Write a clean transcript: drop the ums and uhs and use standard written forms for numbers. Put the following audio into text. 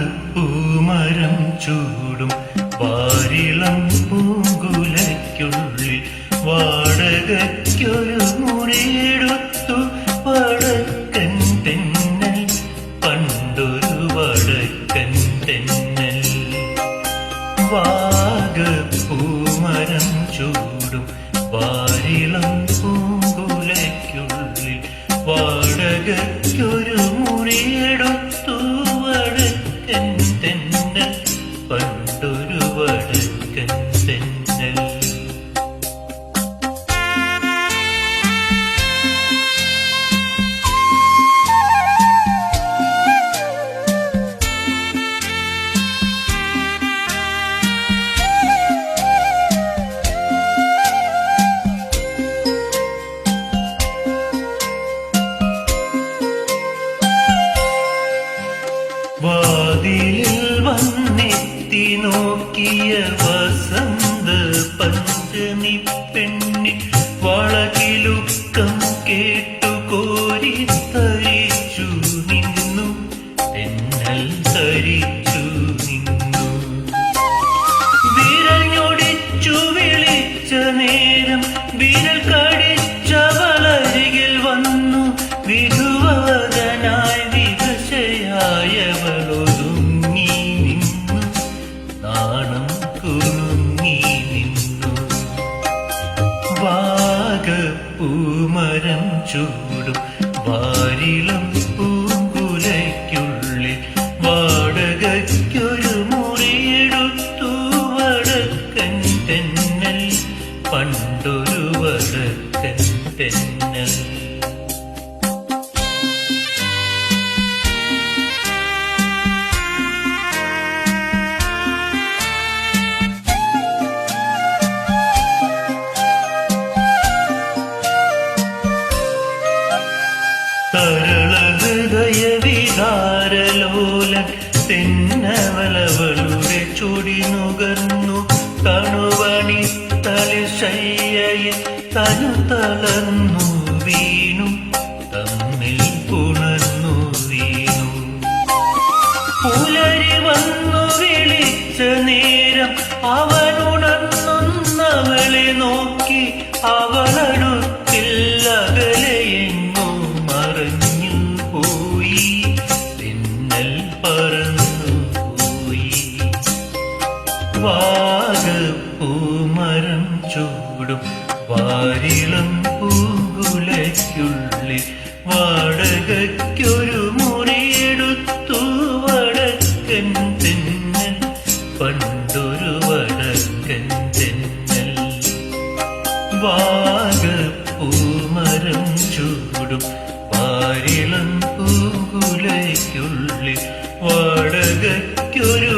വാഗപ്പൂമരം ചൂടും വാരിളം പൂങ്കുലയ്ക്കുള്ളിൽ വാടകയ്ക്കൊരു മുറിയെടുത്തു വടക്കൻ തെന്നൽ, പണ്ടൊരു വടക്കൻ തെന്നൽ. വാഗപ്പൂമരം ചൂടും വാരിളം പൂങ്കുലയ്ക്കുള്ളിൽ വാടകയ്ക്കൊരു മുറിയെടുത്തു വടക്കൻ തെന്നൽ, പണ്ടൊരു വടക്കൻ തെന്നൽ. വാതിലിൽ വന്നെത്തി നോക്കിയ വസന്ത പഞ്ചമി പെണ്ണിൽ വളകിലുക്കം കേട്ടു കോരി തരിച്ചു നിന്നു, തെന്നൽ തരിച്ചു നിന്നു. വിരൽ ഞൊടിച്ചു വിളിച്ച നേരം വിരൽ കടിച്ച വളരികിൽ വന്നു വിധുവദനായി വിവശയായവളൊതുങ്ങി നിന്നു, നാണം കുലുങ്ങി നിന്നു. വാഗപ്പൂമരം ചൂടും വാരിളം പൂങ്കുലയ്ക്കുള്ളിൽ വാടകയ്ക്കൊരു മുറിയെടുത്തു വടക്കൻ തെന്നൽ, പണ്ടൊരു വടക്കൻ തെന്നൽ. തരള ഹൃദയ വികാരലോലൻ തെന്നവളവളുടെ ചൊടി നുകർന്നു, തണുവണി തളിശയ്യയിൽ തനു തളർന്നു വീണു, തമ്മിൽ പുണർന്നു വീണു. പുലരി വന്നു വിളിച്ച നേരം അവനുണർന്നവളെ നോക്കി, അവളടുത്തില്ല അകലെയെങ്ങോ മറഞ്ഞു പോയി, തെന്നൽ പറന്നു പോയി. വാഗപ്പൂമരം ചൂടും വാരിളം പൂങ്കുലയ്ക്കുള്ളിൽ വാടകയ്ക്കൊരു മുറിയെടുത്തു വടക്കൻ തെന്നൽ, പണ്ടൊരു വടക്കൻ തെന്നൽ. വാഗപ്പൂമരം ചൂടും വാരിളം പൂങ്കുലയ്ക്കുള്ളിൽ വാടകയ്ക്കൊരു